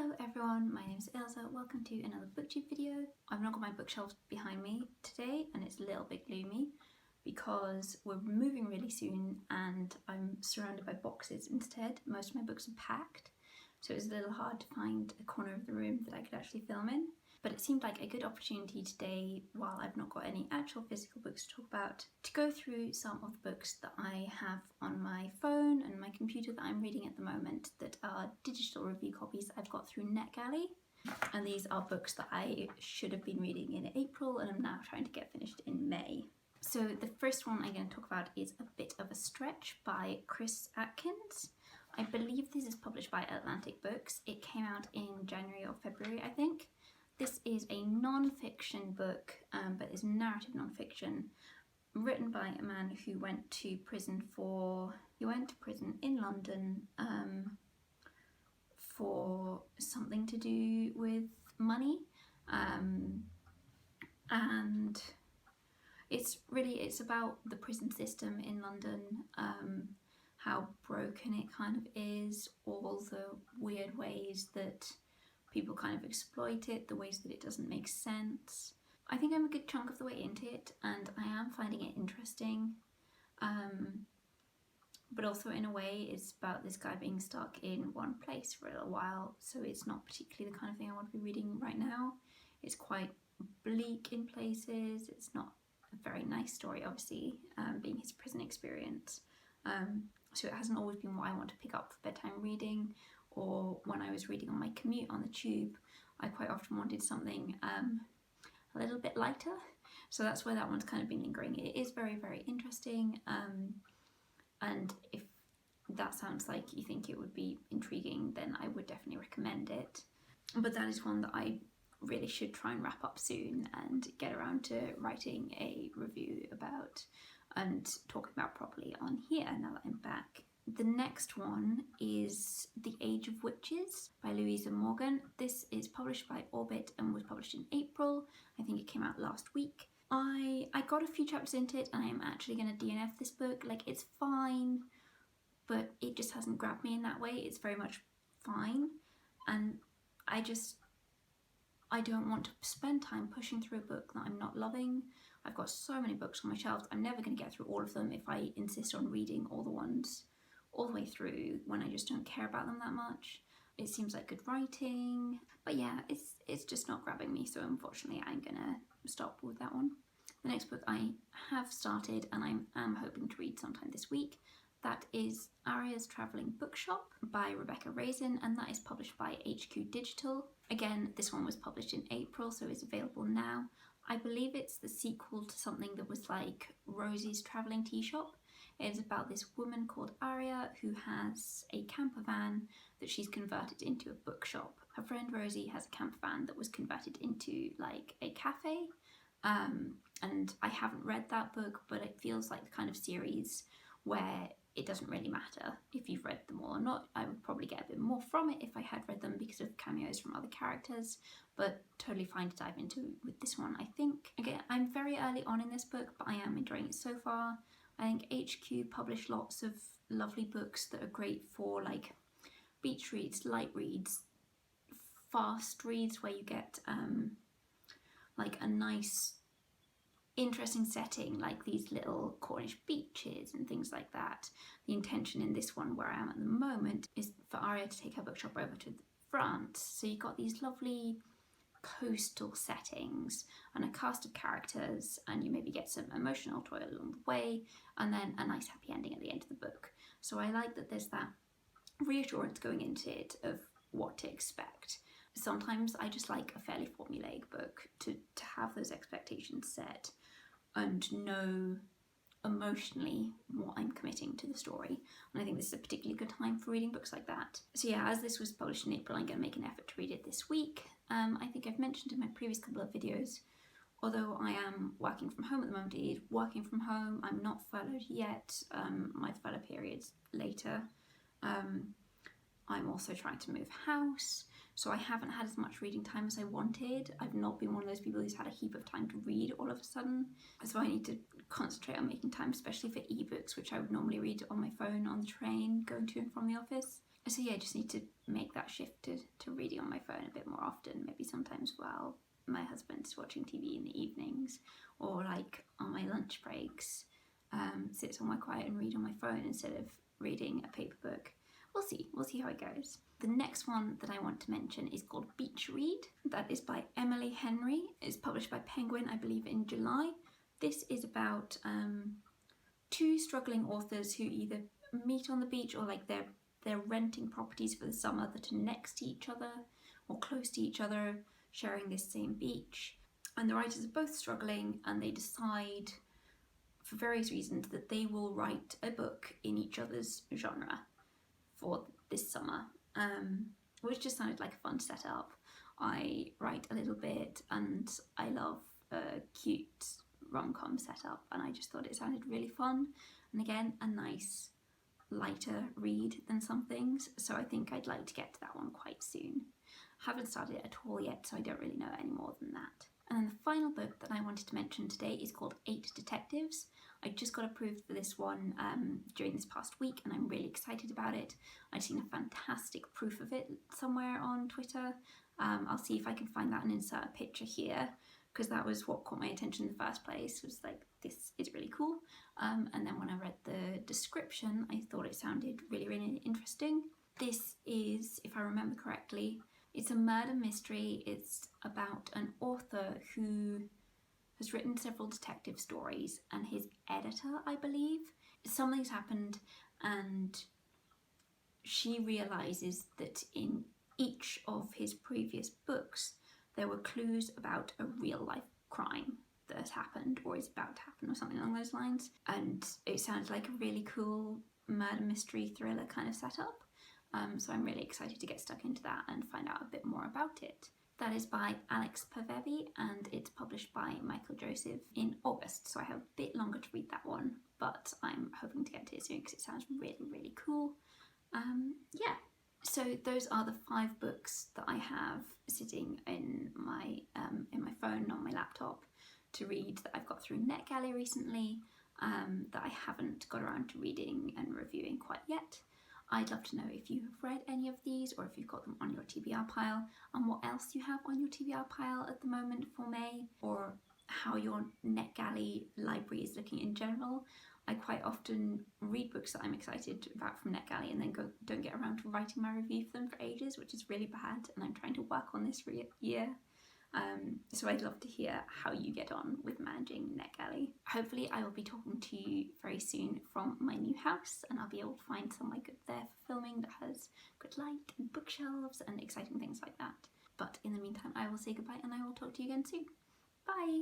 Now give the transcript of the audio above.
Hello everyone, my name is Ailsa. Welcome to another booktube video. I've not got my bookshelves behind me today and it's a little bit gloomy because we're moving really soon and I'm surrounded by boxes instead. Most of my books are packed, so it's a little hard to find a corner of the room that I could actually film in. But it seemed like a good opportunity today, while I've not got any actual physical books to talk about, to go through some of the books that I have on my phone and my computer that I'm reading at the moment that are digital review copies I've got through Netgalley. And these are books that I should have been reading in April and I'm now trying to get finished in May. So the first one I'm going to talk about is A Bit of a Stretch by Chris Atkins. I believe this is published by Atlantic Books. It came out in January or February, I think. This is a non-fiction book, but is narrative non-fiction, written by a man who went to prison in London for something to do with money, and it's about the prison system in London, how broken it kind of is, all the weird ways that people kind of exploit it, the ways that it doesn't make sense. I think I'm a good chunk of the way into it and I am finding it interesting, but also in a way it's about this guy being stuck in one place for a little while, so it's not particularly the kind of thing I want to be reading right now. It's quite bleak in places, it's not a very nice story obviously, being his prison experience, so it hasn't always been what I want to pick up for bedtime reading, or when I was reading on my commute on the tube, I quite often wanted something a little bit lighter. So that's why that one's kind of been lingering. It is very, very interesting, and if that sounds like you think it would be intriguing, then I would definitely recommend it. But that is one that I really should try and wrap up soon and get around to writing a review about and talking about properly on here now that I'm back. The next one is The Age of Witches by Louisa Morgan. This is published by Orbit and was published in April. I think it came out last week. I got a few chapters into it and I'm actually going to DNF this book. Like, it's fine, but it just hasn't grabbed me in that way. It's very much fine, and I don't want to spend time pushing through a book that I'm not loving. I've got so many books on my shelves. I'm never going to get through all of them if I insist on reading all the ones all the way through when I just don't care about them that much. It seems like good writing, but yeah, it's just not grabbing me, so unfortunately I'm gonna stop with that one. The next book I have started and I am hoping to read sometime this week. That is Aria's Travelling Bookshop by Rebecca Raisin, and that is published by HQ Digital. Again, this one was published in April, so it's available now. I believe it's the sequel to something that was like Rosie's Travelling Tea Shop. It is about this woman called Aria who has a camper van that she's converted into a bookshop. Her friend Rosie has a camper van that was converted into like a cafe, and I haven't read that book, but it feels like the kind of series where it doesn't really matter if you've read them all or not. I would probably get a bit more from it if I had read them because of cameos from other characters, but totally fine to dive into with this one, I think. Again, I'm very early on in this book, but I am enjoying it so far. I think HQ publish lots of lovely books that are great for like beach reads, light reads, fast reads where you get like a nice interesting setting, like these little Cornish beaches and things like that. The intention in this one where I am at the moment is for Aria to take her bookshop over to France, so you've got these lovely coastal settings and a cast of characters, and you maybe get some emotional toil along the way and then a nice happy ending at the end of the book. So I like that there's that reassurance going into it of what to expect. Sometimes I just like a fairly formulaic book to have those expectations set and know emotionally what I'm committing to the story, and I think this is a particularly good time for reading books like that. So yeah, as this was published in April, I'm going to make an effort to read it this week. I think I've mentioned in my previous couple of videos, although I am working from home at the moment, it is working from home, I'm not furloughed yet, my furlough period's later. I'm also trying to move house, so I haven't had as much reading time as I wanted. I've not been one of those people who's had a heap of time to read all of a sudden, so I need to concentrate on making time, especially for ebooks, which I would normally read on my phone on the train going to and from the office. So yeah, I just need to make that shift to reading on my phone a bit more often, maybe sometimes while my husband's watching TV in the evenings, or like on my lunch breaks, sit somewhere quiet and read on my phone instead of reading a paper book. We'll see how it goes. The next one that I want to mention is called Beach Read. That is by Emily Henry. It's published by Penguin, I believe, in July. This is about two struggling authors who either meet on the beach or like they're renting properties for the summer that are next to each other or close to each other, sharing this same beach. And the writers are both struggling, and they decide for various reasons that they will write a book in each other's genre for this summer, which just sounded like a fun setup. I write a little bit and I love a cute rom-com setup, and I just thought it sounded really fun, and again a nice lighter read than some things, so I think I'd like to get to that one quite soon. Haven't started it at all yet, so I don't really know any more than that. And then the final book that I wanted to mention today is called 8 Detectives. I just got approved for this one during this past week, and I'm really excited about it. I've seen a fantastic proof of it somewhere on Twitter. I'll see if I can find that and insert a picture here, because that was what caught my attention in the first place, was like, this is really cool. And then when I read the description, I thought it sounded really, really interesting. This is, if I remember correctly, it's a murder mystery. It's about an author who has written several detective stories, and his editor, I believe, something's happened, and she realises that in each of his previous books there were clues about a real life crime that has happened or is about to happen or something along those lines, and it sounds like a really cool murder mystery thriller kind of setup. So I'm really excited to get stuck into that and find out a bit more about it. That is by Alex Pavevi, and it's published by Michael Joseph in August, so I have a bit longer to read that one, but I'm hoping to get to it soon because it sounds really, really cool. Yeah, so those are the 5 books that I have sitting in my phone on my laptop to read that I've got through Netgalley recently, that I haven't got around to reading and reviewing quite yet. I'd love to know if you have read any of these, or if you've got them on your TBR pile, and what else you have on your TBR pile at the moment for May, or how your Netgalley library is looking in general. I quite often read books that I'm excited about from Netgalley and then don't get around to writing my review for them for ages, which is really bad, and I'm trying to work on this year. So I'd love to hear how you get on with managing Netgalley. Hopefully I will be talking to you very soon from my new house, and I'll be able to find somewhere good there for filming that has good light and bookshelves and exciting things like that. But in the meantime, I will say goodbye, and I will talk to you again soon. Bye!